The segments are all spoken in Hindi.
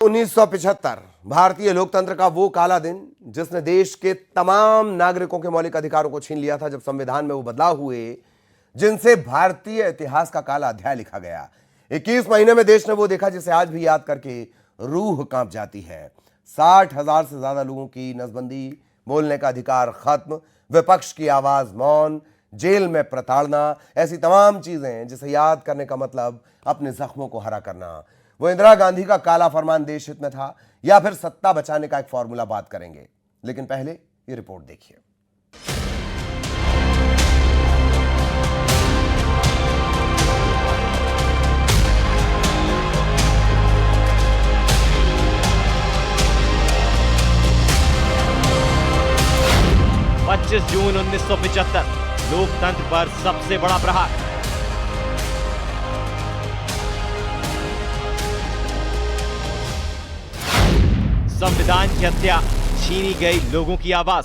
1975 भारतीय लोकतंत्र का वो काला दिन जिसने देश के तमाम नागरिकों के मौलिक अधिकारों को छीन लिया था, जब संविधान में वो बदलाव हुए जिनसे भारतीय इतिहास का काला अध्याय लिखा गया। 21 महीने में देश ने वो देखा जिसे आज भी याद करके रूह कांप जाती है। 60,000 से ज्यादा लोगों की नसबंदी, बोलने का अधिकार खत्म, विपक्ष की आवाज मौन, जेल में प्रताड़ना, ऐसी तमाम चीजें जिसे याद करने का मतलब अपने जख्मों को हरा करना। वो इंदिरा गांधी का काला फरमान देश हित में था या फिर सत्ता बचाने का एक फॉर्मूला, बात करेंगे। लेकिन पहले ये रिपोर्ट देखिए। जून 1975 लोकतंत्र पर सबसे बड़ा प्रहार। संविधान की हत्या, छीनी गई लोगों की आवाज।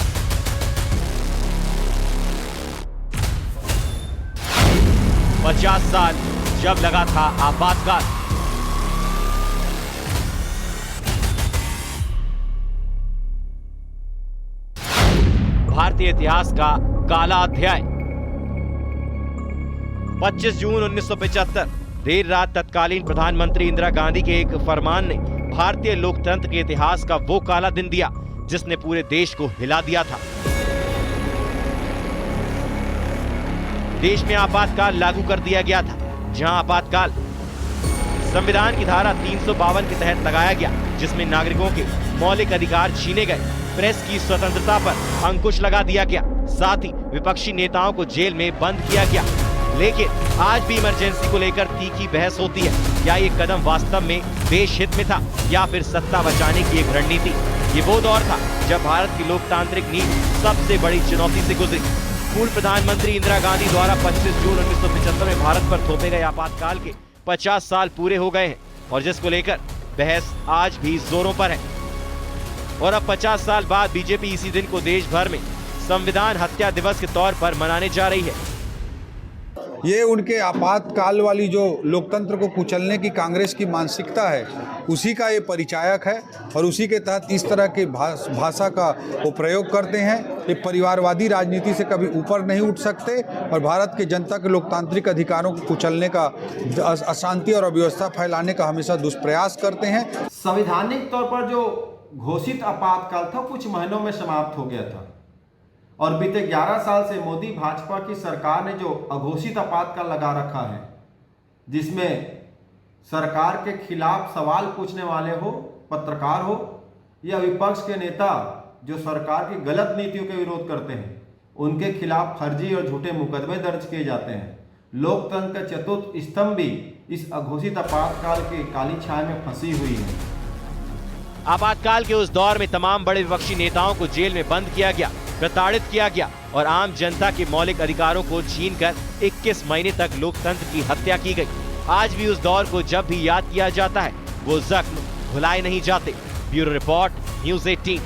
पचास साल जब लगा था आपातकाल। भारतीय इतिहास का काला अध्याय। 25 जून 1975 देर रात तत्कालीन प्रधानमंत्री इंदिरा गांधी के एक फरमान ने भारतीय लोकतंत्र के इतिहास का वो काला दिन दिया जिसने पूरे देश को हिला दिया था। देश में आपातकाल लागू कर दिया गया था, जहां आपातकाल संविधान की धारा 352 के तहत लगाया गया, जिसमें नागरिकों के मौलिक अधिकार छीने गए, प्रेस की स्वतंत्रता पर अंकुश लगा दिया गया, साथ ही विपक्षी नेताओं को जेल में बंद किया गया। लेकिन आज भी इमरजेंसी को लेकर तीखी बहस होती है। क्या ये कदम वास्तव में देश हित में था या फिर सत्ता बचाने की एक रणनीति? ये वो दौर था जब भारत की लोकतांत्रिक नींव सबसे बड़ी चुनौती से गुजरी। पूर्व प्रधानमंत्री इंदिरा गांधी द्वारा 25 जून 1975 में भारत पर थोपे गए आपातकाल के 50 साल पूरे हो गए हैं और जिसको लेकर बहस आज भी जोरों पर है। और अब 50 साल बाद बीजेपी इसी दिन को देश भर में संविधान हत्या दिवस के तौर पर मनाने जा रही है। ये उनके आपातकाल वाली जो लोकतंत्र को कुचलने की कांग्रेस की मानसिकता है, उसी का ये परिचायक है और उसी के तहत इस तरह की भाषा का वो प्रयोग करते हैं। ये परिवारवादी राजनीति से कभी ऊपर नहीं उठ सकते और भारत की जनता के लोकतांत्रिक अधिकारों को कुचलने का, अशांति और अव्यवस्था फैलाने का हमेशा दुष्प्रयास करते हैं। संवैधानिक तौर पर जो घोषित आपातकाल था कुछ महीनों में समाप्त हो गया था और बीते 11 साल से मोदी भाजपा की सरकार ने जो अघोषित आपातकाल लगा रखा है, जिसमें सरकार के खिलाफ सवाल पूछने वाले हो, पत्रकार हो या विपक्ष के नेता जो सरकार की गलत नीतियों के विरोध करते हैं, उनके खिलाफ फर्जी और झूठे मुकदमे दर्ज किए जाते हैं। लोकतंत्र का चतुर्थ स्तंभ भी इस अघोषित आपातकाल की काली छाया में फंसी हुई है। आपातकाल के उस दौर में तमाम बड़े विपक्षी नेताओं को जेल में बंद किया गया, प्रताड़ित किया गया और आम जनता के मौलिक अधिकारों को छीनकर 21 महीने तक लोकतंत्र की हत्या की गई। आज भी उस दौर को जब भी याद किया जाता है, वो जख्म भुलाए नहीं जाते। Bureau report, news 18।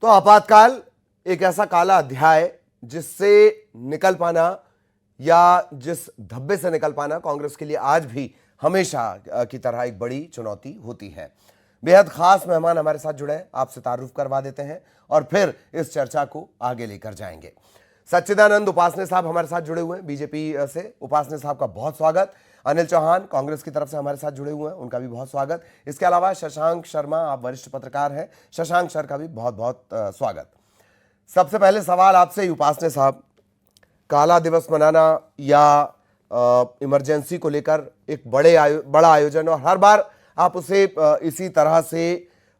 तो आपातकाल एक ऐसा काला अध्याय जिससे निकल पाना या जिस धब्बे से निकल पाना कांग्रेस के लिए आज भी हमेशा की तरह एक बड़ी चुनौती होती है। बेहद खास मेहमान हमारे साथ जुड़े हैं, आपसे तारुफ करवा देते हैं और फिर इस चर्चा को आगे लेकर जाएंगे। सच्चिदानंद उपासने साहब हमारे साथ जुड़े हुए हैं बीजेपी से। उपासने साहब का बहुत स्वागत। अनिल चौहान कांग्रेस की तरफ से हमारे साथ जुड़े हुए हैं, उनका भी बहुत स्वागत। इसके अलावा शशांक शर्मा, आप वरिष्ठ पत्रकार हैं, शशांक सर का भी बहुत बहुत स्वागत। सबसे पहले सवाल आपसे ही उपासने साहब, काला दिवस मनाना या इमरजेंसी को लेकर एक बड़ा आयोजन और हर बार आप उसे इसी तरह से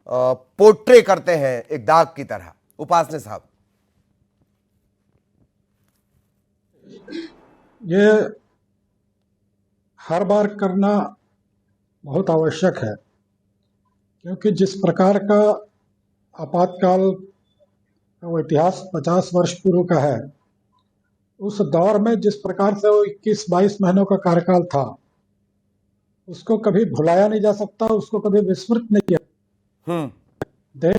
पोर्ट्रे करते हैं एक दाग की तरह। उपासने साहब, ये हर बार करना बहुत आवश्यक है, क्योंकि जिस प्रकार का आपातकाल का वो इतिहास 50 वर्ष पूर्व का है, उस दौर में जिस प्रकार से वो 21-22 महीनों का कार्यकाल था, उसको कभी भुलाया नहीं जा सकता, उसको कभी विस्मृत नहीं किया। देश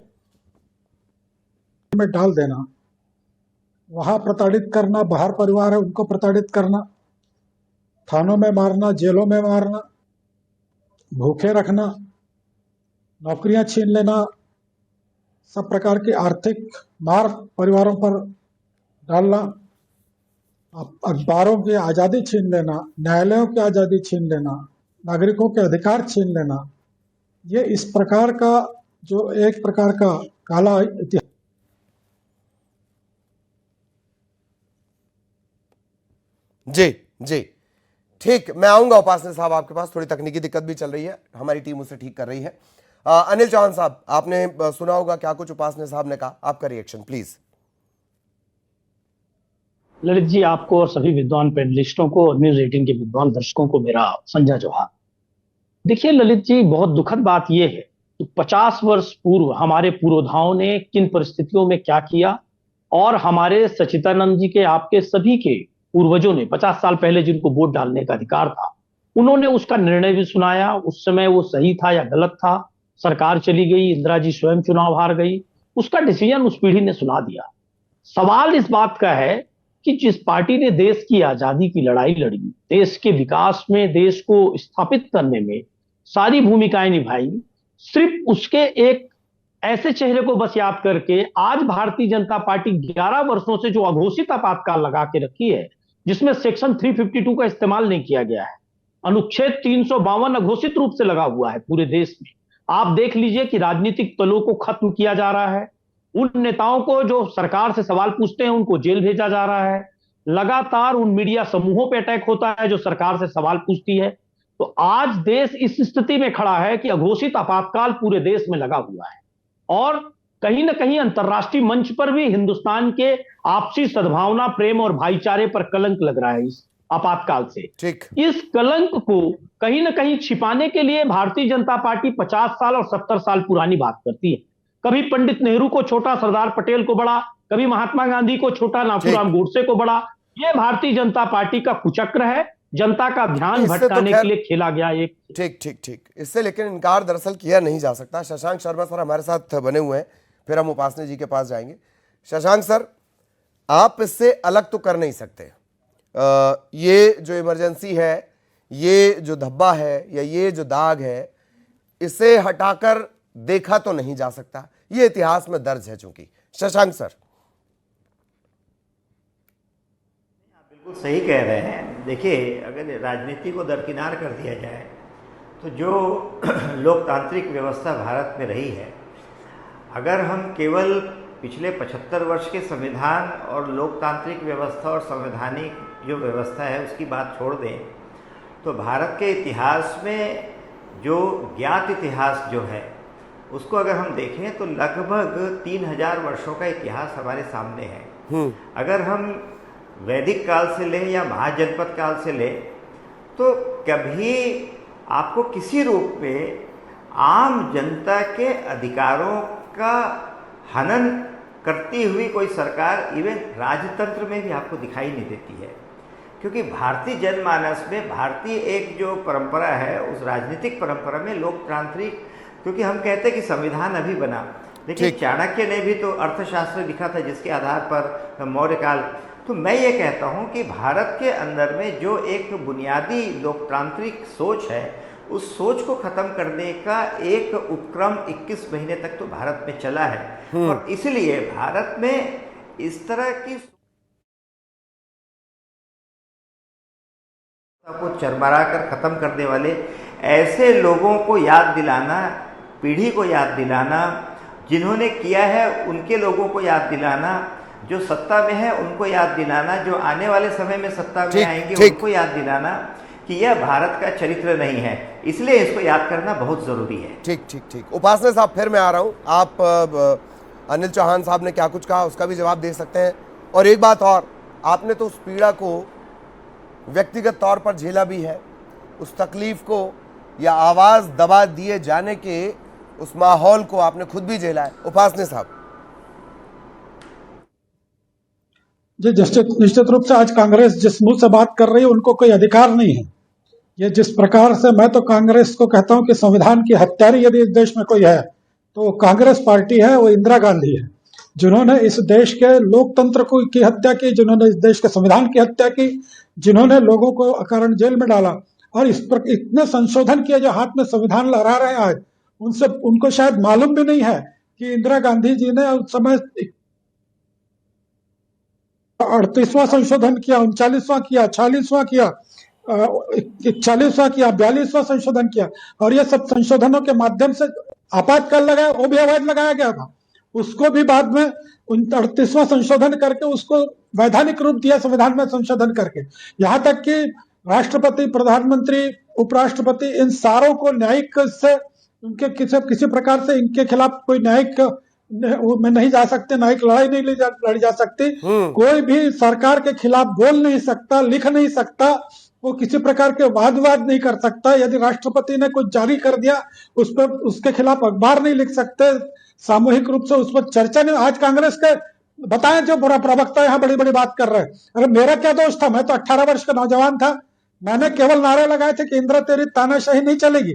में डाल देना वहां प्रताड़ित करना, बाहर परिवार है उनको प्रताड़ित करना, थानों में मारना, जेलों में मारना, भूखे रखना, नौकरियां छीन लेना, सब प्रकार की आर्थिक मार परिवारों पर डालना, अखबारों की आज़ादी छीन लेना, न्यायालयों की आज़ादी छीन लेना, नागरिकों के अधिकार छीन लेना, ये इस प्रकार का जो एक प्रकार का काला इतिहास। जी जी, ठीक, मैं आऊंगा उपासने साहब आपके पास। थोड़ी तकनीकी दिक्कत भी चल रही है, हमारी टीम उसे ठीक कर रही है। अनिल चौहान साहब, आपने सुना होगा क्या कुछ उपासने साहब ने कहा, आपका रिएक्शन प्लीज। ललित जी, आपको और सभी विद्वान पैनलिस्टों को और न्यूज 18 के विद्वान दर्शकों को मेरा संजय जोहार। देखिए ललित जी, बहुत दुखद बात यह है कि 50 वर्ष पूर्व हमारे पूर्वधाओं ने किन परिस्थितियों में क्या किया, और हमारे सच्चिदानंद जी के, आपके सभी के पूर्वजों ने 50 साल पहले जिनको वोट डालने का अधिकार था, उन्होंने उसका निर्णय भी सुनाया। उस समय वो सही था या गलत था, सरकार चली गई, इंदिरा जी स्वयं चुनाव हार गई, उसका डिसीजन उस पीढ़ी ने सुना दिया। सवाल इस बात का है कि जिस पार्टी ने देश की आजादी की लड़ाई लड़ी, देश के विकास में, देश को स्थापित करने में सारी भूमिकाएं निभाई, सिर्फ उसके एक ऐसे चेहरे को बस याद करके आज भारतीय जनता पार्टी 11 वर्षों से जो अघोषित आपातकाल लगा के रखी है, जिसमें सेक्शन 352 का इस्तेमाल नहीं किया गया है, अनुच्छेद 352 अघोषित रूप से लगा हुआ है पूरे देश में। आप देख लीजिए कि राजनीतिक दलों को खत्म किया जा रहा है, उन नेताओं को जो सरकार से सवाल पूछते हैं उनको जेल भेजा जा रहा है, लगातार उन मीडिया समूहों पर अटैक होता है जो सरकार से सवाल पूछती है। तो आज देश इस स्थिति में खड़ा है कि अघोषित आपातकाल पूरे देश में लगा हुआ है, और कहीं ना कहीं अंतर्राष्ट्रीय मंच पर भी हिंदुस्तान के आपसी सद्भावना, प्रेम और भाईचारे पर कलंक लग रहा है इस आपातकाल से। ठीक, इस कलंक को कहीं ना कहीं छिपाने के लिए भारतीय जनता पार्टी 50 साल और 70 साल पुरानी बात करती है। कभी पंडित नेहरू को छोटा, सरदार पटेल को बड़ा, कभी महात्मा गांधी को छोटा, नाथूराम गोडसे को बड़ा। यह भारतीय जनता पार्टी का कुचक्र है, जनता का ध्यान भटकाने के लिए खेला गया एक। ठीक ठीक ठीक, इससे लेकिन इनकार दरअसल किया नहीं जा सकता। शशांक शर्मा सर हमारे साथ बने हुए हैं, फिर हम उपासने जी के पास जाएंगे। शशांक सर, आप इससे अलग तो कर नहीं सकते, ये जो इमरजेंसी है, ये जो धब्बा है या ये जो दाग है, इसे हटाकर देखा तो नहीं जा सकता, ये इतिहास में दर्ज है। चूंकि शशांक सर बिल्कुल सही कह रहे हैं। देखिए, अगर राजनीति को दरकिनार कर दिया जाए तो जो लोकतांत्रिक व्यवस्था भारत में रही है, अगर हम केवल पिछले 75 वर्ष के संविधान और लोकतांत्रिक व्यवस्था और संवैधानिक जो व्यवस्था है उसकी बात छोड़ दें, तो भारत के इतिहास में जो ज्ञात इतिहास जो है उसको अगर हम देखें तो लगभग 3000 वर्षों का इतिहास हमारे सामने है। अगर हम वैदिक काल से लें या महाजनपद काल से लें, तो कभी आपको किसी रूप में आम जनता के अधिकारों का हनन करती हुई कोई सरकार इवन राजतंत्र में भी आपको दिखाई नहीं देती है। क्योंकि भारतीय जनमानस में भारतीय एक जो परंपरा है, उस राजनीतिक परंपरा में लोकतांत्रिक, क्योंकि हम कहते हैं कि संविधान अभी बना, लेकिन चाणक्य ने भी तो अर्थशास्त्र लिखा था जिसके आधार पर मौर्य काल। तो मैं ये कहता हूँ कि भारत के अंदर में जो एक बुनियादी लोकतांत्रिक सोच है, उस सोच को खत्म करने का एक उपक्रम 21 महीने तक तो भारत में चला है, और इसलिए भारत में इस तरह की को चरमरा कर खत्म करने वाले ऐसे लोगों को याद दिलाना, पीढ़ी को याद दिलाना, जिन्होंने किया है उनके लोगों को याद दिलाना, जो सत्ता में है उनको याद दिलाना, जो आने वाले समय में सत्ता में आएंगे उनको याद दिलाना कि यह भारत का चरित्र नहीं है, इसलिए इसको याद करना बहुत जरूरी है। ठीक ठीक ठीक, उपासने साहब फिर मैं आ रहा हूं। आप अनिल चौहान साहब ने क्या कुछ कहा उसका भी जवाब दे सकते हैं। और एक बात और, आपने तो उस पीड़ा को व्यक्तिगत तौर पर झेला भी है, उस तकलीफ को या आवाज दबा दिए जाने के उस माहौल को आपने खुद भी झेला है। उपासने साहब जी, निश्चित रूप से आज कांग्रेस जिस मुंह से बात कर रही है उनको कोई अधिकार नहीं है। ये जिस प्रकार से, मैं तो कांग्रेस को कहता हूं कि संविधान की हत्यारी यदि इस देश में कोई है तो वो कांग्रेस पार्टी है, वो इंदिरा गांधी है। जिन्होंने इस देश के लोकतंत्र को की हत्या की, जिन्होंने इस देश के संविधान की हत्या की, जिन्होंने लोगों को अकारण जेल में डाला, और इस पर इतने संशोधन किए जो हाथ में संविधान लहरा रहे हैं आज, उनसे उनको शायद मालूम भी नहीं है कि इंदिरा गांधी जी ने उस समय 38वां संशोधन किया, 39वां किया, 46वां किया, 41वां किया, 42वां संशोधन किया, और ये सब संशोधनों के माध्यम से आपातकाल लगाया, वो भी अवैध लगाया गया था, उसको भी बाद में 38वां संशोधन करके उसको वैधानिक रूप दिया संविधान में संशोधन करके, यहां तक कि राष्ट्रपति, प्रधानमंत्री, उपराष्ट्रपति, इन सारों को न्यायिक से उनके किसी प्रकार से इनके खिलाफ कोई न्यायिक में नहीं जा सकते, न्यायिक लड़ाई नहीं लड़ी जा सकती, कोई भी सरकार के खिलाफ बोल नहीं सकता, लिख नहीं सकता, वो किसी प्रकार के वाद विवाद नहीं कर सकता। यदि राष्ट्रपति ने कुछ जारी कर दिया उस पर, उसके खिलाफ अखबार नहीं लिख सकते, सामूहिक रूप से उस पर चर्चा नहीं। आज कांग्रेस के बताएं जो बुरा प्रवक्ता यहाँ बड़ी बड़ी बात कर रहे हैं, अरे मेरा क्या दोष था, मैं तो 18 वर्ष का नौजवान था, मैंने केवल नारे लगाए थे कि इंदिरा तेरी तानाशाही नहीं चलेगी,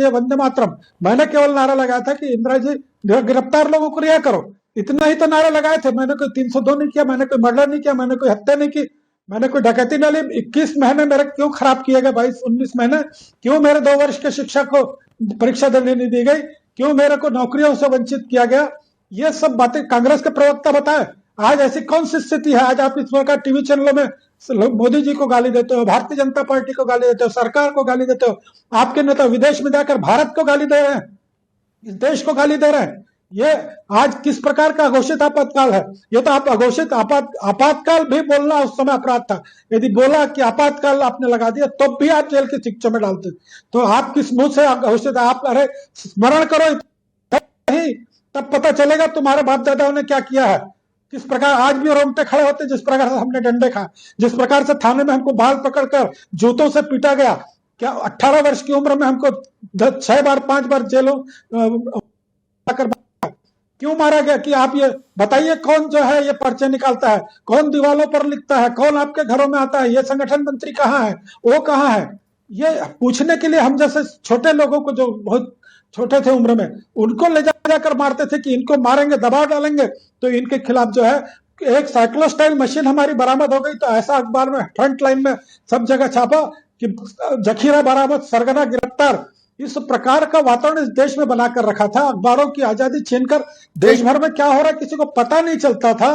वंदे मातरम, मैंने केवल नारा लगाया था कि इंदिरा जी गिरफ्तार लोगों को रिहा करो, इतना ही तो नारे लगाए थे। मैंने कोई 302 नहीं किया, मैंने कोई मर्डर नहीं किया, मैंने कोई हत्या नहीं की, मैंने कोई डकैती नहीं ली। 21 महीने मेरे क्यों खराब किए गए, 22-19 महीने क्यों मेरे 2 वर्ष के शिक्षा को परीक्षा देने नहीं दी गई, क्यों मेरे को नौकरियों से वंचित किया गया, ये सब बातें कांग्रेस के प्रवक्ता बताए। आज ऐसी कौन सी स्थिति है, आज आप इस प्रकार टीवी चैनलों में मोदी जी को गाली देते हो, भारतीय जनता पार्टी को गाली देते हो, सरकार को गाली देते हो, आपके नेता विदेश में जाकर भारत को गाली दे रहे हैं, इस देश को गाली दे रहे हैं। ये आज किस प्रकार का अघोषित आपातकाल है? ये तो आप अघोषित आपातकाल भी बोलना उस समय अपराध था। यदि बोला कि आपातकाल आपने लगा दिया तब भी आप जेल के शिक्षा में डालते, तो आप किस मुंह से अघोषित? आप अरे स्मरण करो, तब पता चलेगा तुम्हारे बाप दादाओं ने क्या किया है, किस प्रकार आज भी रोंगटे खड़े होते, जिस प्रकार से हमने डंडे खाए, जिस प्रकार से थाने में हमको बाल पकड़कर जूतों से पीटा गया। क्या 18 वर्ष की उम्र में हमको 6 बार 5 बार जेलों क्यों मारा गया? कि आप ये बताइए, कौन जो है ये पर्चे निकालता है, कौन दीवालों पर लिखता है, कौन आपके घरों में आता है, ये संगठन मंत्री कहाँ है, वो कहाँ है? ये पूछने के लिए हम जैसे छोटे लोगों को, जो बहुत छोटे थे उम्र में, उनको ले जाकर मारते थे कि इनको मारेंगे, दबाव डालेंगे तो इनके खिलाफ जो है एक साइक्लोस्टाइल मशीन हमारी बरामद हो गई। तो ऐसा अखबार में फ्रंट लाइन में सब जगह छापा कि जखीरा बरामद, सरगना गिरफ्तार। इस प्रकार का वातावरण इस देश में बनाकर रखा था। अखबारों की आजादी छीनकर देश भर में क्या हो रहा है किसी को पता नहीं चलता था।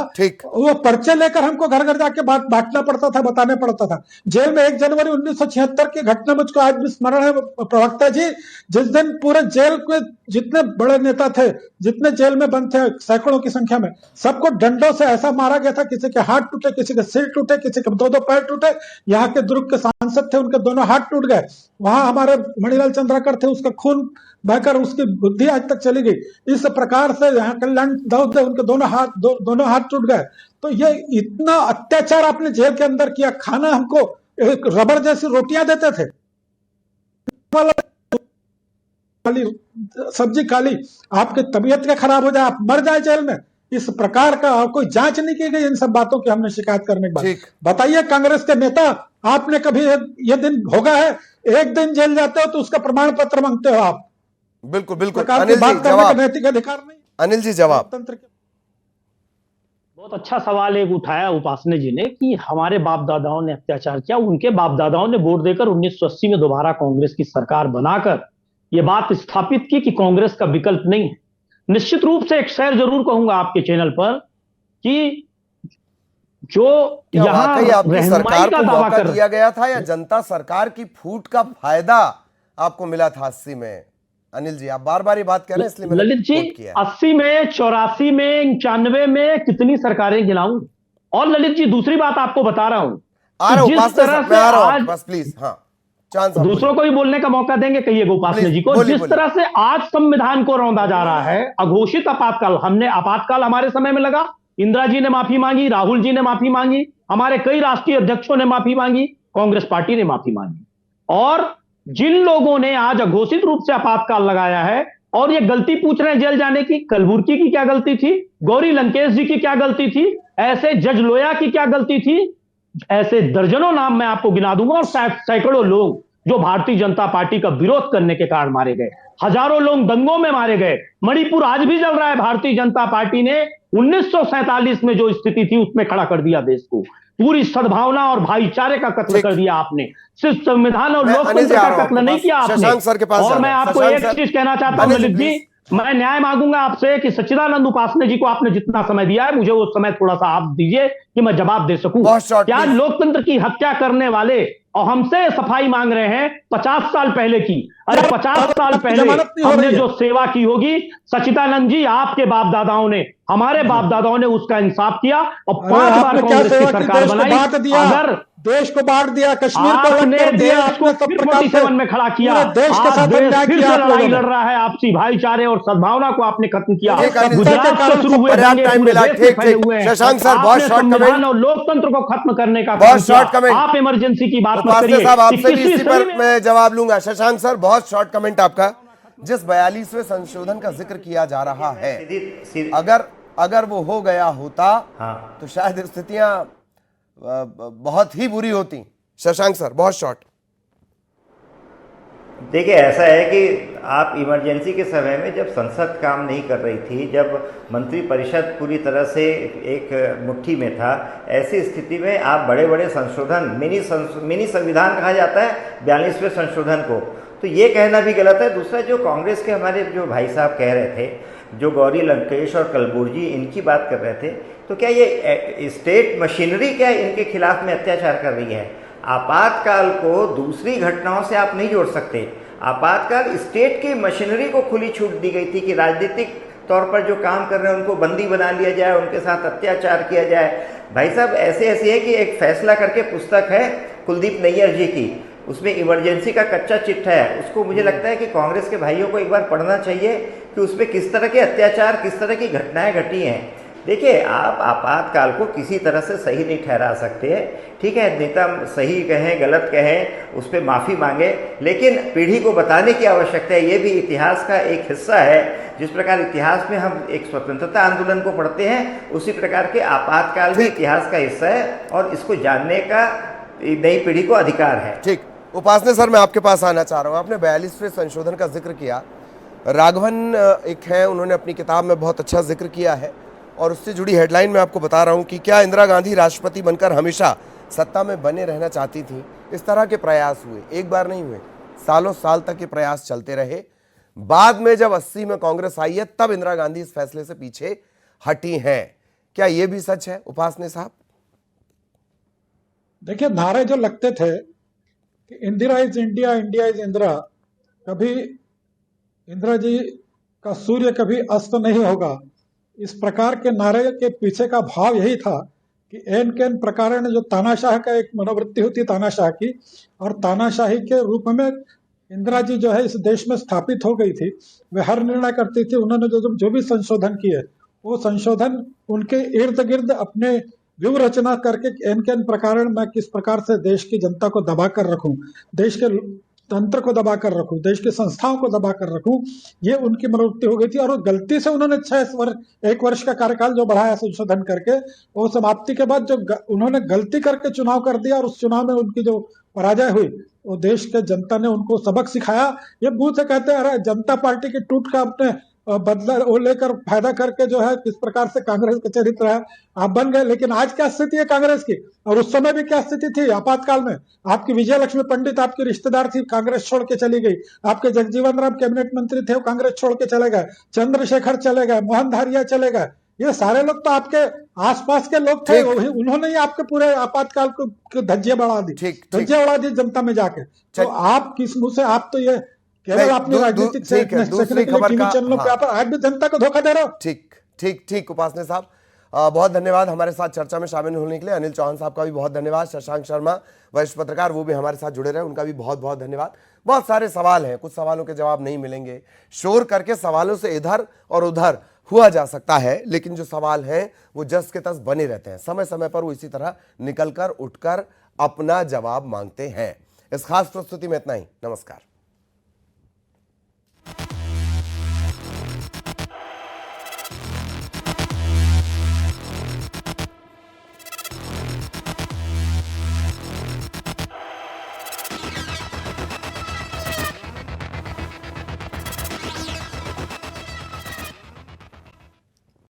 वो पर्चे लेकर हमको घर घर जाके बांटना पड़ता था, बताने पड़ता था। जेल में 1 जनवरी 1976 की घटना मुझको आज भी स्मरण है प्रवक्ता जी, जिस दिन पूरे जेल के जितने बड़े नेता थे, जितने जेल में बंद थे सैकड़ों की संख्या में, सबको डंडों से ऐसा मारा गया था, किसी के हाथ टूटे, किसी के सिर टूटे, किसी के 2-2 पैर टूटे। यहाँ के दुर्ग के सांसद थे, उनके दोनों हाथ टूट गए। वहां हमारे मणिलाल चंद्राकर थे, उसका खून बहकर उसकी बुद्धि आज तक चली गई। इस प्रकार से यहाँ कल्याण दाऊद थे, उनके दोनों हाथ टूट गए। तो ये इतना अत्याचार आपने जेल के अंदर किया। खाना हमको एक रबर जैसी रोटियां देते थे, सब्जी खाली, आपकी तबीयत क्या खराब हो जाए, आप मर जाए जेल में। इस प्रकार का कोई जांच नहीं की गई इन सब बातों की हमने शिकायत करने के बाद। बताइए कांग्रेस के नेता, आपने कभी ये दिन भोगा है? एक दिन जेल जाते हो तो उसका प्रमाण पत्र मांगते हो आप। बिल्कुल बिल्कुल। अनिल जी जवाब, नैतिक अधिकार नहीं। अनिल जी जवाब। बहुत अच्छा सवाल एक उठाया उपासने जी ने कि हमारे बाप दादाओं ने अत्याचार किया। उनके बाप दादाओं ने वोट देकर 1980 में दोबारा कांग्रेस की सरकार बनाकर यह बात स्थापित की कि कांग्रेस का विकल्प नहीं है। निश्चित रूप से एक शेर जरूर कहूंगा आपके चैनल पर कि जो यहाँ सरकार को मौका दिया गया था या जनता सरकार की फूट का फायदा आपको मिला था 80 में? अनिल जी आप बार बार ये बात कह रहे हैं, इसलिए ललित जी 80 में, 84 में, 95 में कितनी सरकारें गिनाऊं? और ललित जी दूसरी बात आपको बता रहा हूं, जिस तरह से आज प्लीज दूसरों को भी बोलने का मौका देंगे, कहिएगा उपासने जी को। जिस तरह से आज संविधान को रौंदा जा रहा है, अघोषित आपातकाल, हमने आपातकाल हमारे समय में लगा, इंदिरा जी ने माफी मांगी, राहुल जी ने माफी मांगी, हमारे कई राष्ट्रीय अध्यक्षों ने माफी मांगी, कांग्रेस पार्टी ने माफी मांगी। और जिन लोगों ने आज अघोषित रूप से आपातकाल लगाया है और ये गलती पूछ रहे हैं जेल जाने की, कलबुर्गी की क्या गलती थी, गौरी लंकेश जी की क्या गलती थी, ऐसे जज लोया की क्या गलती थी, ऐसे दर्जनों नाम मैं आपको गिना दूंगा और सैकड़ों लोग जो भारतीय जनता पार्टी का विरोध करने के कारण मारे गए। हजारों लोग दंगों में मारे गए। मणिपुर आज भी जल रहा है। भारतीय जनता पार्टी ने 1947 में जो स्थिति थी उसमें खड़ा कर दिया देश को। पूरी सद्भावना और भाईचारे का कत्ल कर दिया आपने। सिर्फ संविधान और लोकतंत्र का कत्ल नहीं किया आपने। शशांक सर के पास और मैं आपको एक चीज कहना चाहता हूं ललित जी, मैं न्याय मांगूंगा आपसे कि सच्चिदानंद उपासने जी को आपने जितना समय दिया है, मुझे वो समय थोड़ा सा आप दीजिए कि मैं जवाब दे सकूं। क्या लोकतंत्र की हत्या करने वाले और हमसे सफाई मांग रहे हैं 50 साल पहले की? अरे 50 साल पहले हमने जो सेवा की होगी, सच्चिदानंद जी आपके बाप दादाओं ने, हमारे बाप दादाओं ने उसका इंसाफ किया और 5 बार कांग्रेस की सरकार बनाई। अगर देश को बांट दिया, कश्मीर को अलग कर दिया, आपने सब प्रकार से में खड़ा किया। देश के साथ अन्याय फिर किया से आप लोगों लड़ाई ने। लड़ रहा है आपसी भाईचारे और सद्भावना को आपने खत्म किया। गुजरात से शुरू हुए दंगे पूरे देश में फैले हुए हैं। शशांक सर, बहुत आपने शॉर्ट संविधान कमेंट और लोकतंत्र को खत्म करने का बहुत शॉर्ट कमेंट। आप इमरजेंसी की बात मत उपासने करिए। साहब, आपसे भी इसी पर मैं जवाब लूंगा। शशांक सर, बहुत शॉर्ट कमेंट आपका। जिस 42वें संशोधन का जिक्र किया जा रहा है, अगर वो हो गया होता तो शायद स्थितियां बहुत ही बुरी होती। शशांक सर, बहुत शॉर्ट। देखिए, ऐसा है कि आप इमरजेंसी के समय में जब संसद काम नहीं कर रही थी, जब मंत्रिपरिषद पूरी तरह से एक मुट्ठी में था, ऐसी स्थिति में आप बड़े बड़े संशोधन, मिनी संविधान कहा जाता है 42वें संशोधन को, तो ये कहना भी गलत है। दूसरा, जो कांग्रेस के हमारे जो भाई साहब कह रहे थे, जो गौरी लंकेश और कलबुर्जी इनकी बात कर रहे थे, तो क्या ये स्टेट मशीनरी क्या इनके खिलाफ में अत्याचार कर रही है? आपातकाल को दूसरी घटनाओं से आप नहीं जोड़ सकते। आपातकाल स्टेट की मशीनरी को खुली छूट दी गई थी कि राजनीतिक तौर पर जो काम कर रहे हैं उनको बंदी बना लिया जाए, उनके साथ अत्याचार किया जाए। भाई साहब, ऐसे है कि एक फैसला करके पुस्तक है कुलदीप नैयर जी की, उसमें इमरजेंसी का कच्चा चिट्ठा है। उसको मुझे लगता है कि कांग्रेस के भाइयों को एक बार पढ़ना चाहिए कि उसमें किस तरह के अत्याचार, किस तरह की घटनाएं घटी हैं। देखिए, आप आपातकाल को किसी तरह से सही नहीं ठहरा सकते। ठीक है, नेता सही कहें गलत कहें, उस पर माफ़ी मांगे, लेकिन पीढ़ी को बताने की आवश्यकता है। ये भी इतिहास का एक हिस्सा है। जिस प्रकार इतिहास में हम एक स्वतंत्रता आंदोलन को पढ़ते हैं, उसी प्रकार के आपातकाल भी इतिहास का हिस्सा है और इसको जानने का नई पीढ़ी को अधिकार है। ठीक, उपासने सर, मैं आपके पास आना चाह रहा हूँ। आपने 42वें संशोधन का जिक्र किया। राघवन एक है, उन्होंने अपनी किताब में बहुत अच्छा जिक्र किया है और उससे जुड़ी हेडलाइन मैं आपको बता रहा हूं कि क्या इंदिरा गांधी राष्ट्रपति बनकर हमेशा सत्ता में बने रहना चाहती थी? इस तरह के प्रयास हुए, एक बार नहीं हुए, सालों साल तक ये प्रयास चलते रहे। बाद में जब 80 में कांग्रेस आई है, तब इंदिरा गांधी इस फैसले से पीछे हटी हैं। क्या ये भी सच है उपासने साहब? देखिए, नारे जो लगते थे कि Indira is India, India is Indira, कभी इंदिरा जी का सूर्य कभी अस्त नहीं होगा, इस प्रकार के नारे के पीछे का भाव यही था कि एन के एन प्रकार ने जो तानाशाह का एक मनोवृत्ति होती तानाशाह की, और तानाशाही के रूप में इंदिरा जी जो है इस देश में स्थापित हो गई थी। वे हर निर्णय करती थी। उन्होंने जो भी संशोधन किए, वो संशोधन उनके इर्द गिर्द अपने व्यूह रचना करके एन के एन प्रकार मैं किस प्रकार से देश की जनता को दबा कर रखूं, देश के तंत्र को दबा कर रखूं, देश की संस्थाओं को दबा कर रखूं, ये उनकी मनोवृत्ति हो गई थी। और वो गलती से उन्होंने 1 वर्ष का कार्यकाल जो बढ़ाया संशोधन करके, वो समाप्ति के बाद जो उन्होंने गलती करके चुनाव कर दिया और उस चुनाव में उनकी जो पराजय हुई, वो देश के जनता ने उनको सबक सिखाया। ये मुंह से कहते हैं अरे जनता पार्टी की टूट का अपने बदला वो लेकर फायदा करके जो है किस प्रकार से कांग्रेस का चरित्र है आप बन गए। लेकिन आज क्या स्थिति है कांग्रेस की, और उस समय भी क्या स्थिति थी आपातकाल में? आपकी विजय लक्ष्मी पंडित आपकी रिश्तेदार थी, कांग्रेस छोड़ के चली गई। आपके जगजीवन राम कैबिनेट मंत्री थे, वो कांग्रेस छोड़ के चले गए। चंद्रशेखर चले गए, मोहन धारिया चले गए। ये सारे लोग तो आपके आसपास के लोग थे, उन्होंने ही आपके पूरे आपातकाल को धज्जियां बढ़ा दी, धज्जियां उड़ा दी जनता में जाके। तो आप किस मुंह से, आप तो ये केवल अपनी राजनीतिक चैनलों पे आप आज भी जनता को धोखा दे रहे हो। ठीक ठीक ठीक उपासने साहब, बहुत धन्यवाद हमारे साथ चर्चा में शामिल होने के लिए। अनिल चौहान साहब का भी बहुत धन्यवाद। शशांक शर्मा वरिष्ठ पत्रकार, वो भी हमारे साथ जुड़े रहे, उनका भी बहुत बहुत धन्यवाद। बहुत सारे सवाल हैं, कुछ सवालों के जवाब नहीं मिलेंगे। शोर करके सवालों से इधर और उधर हुआ जा सकता है, लेकिन जो सवाल हैं वो जस के तस बने रहते हैं। समय समय पर वो इसी तरह निकलकर उठकर अपना जवाब मांगते हैं। इस खास प्रस्तुति में इतना ही। नमस्कार।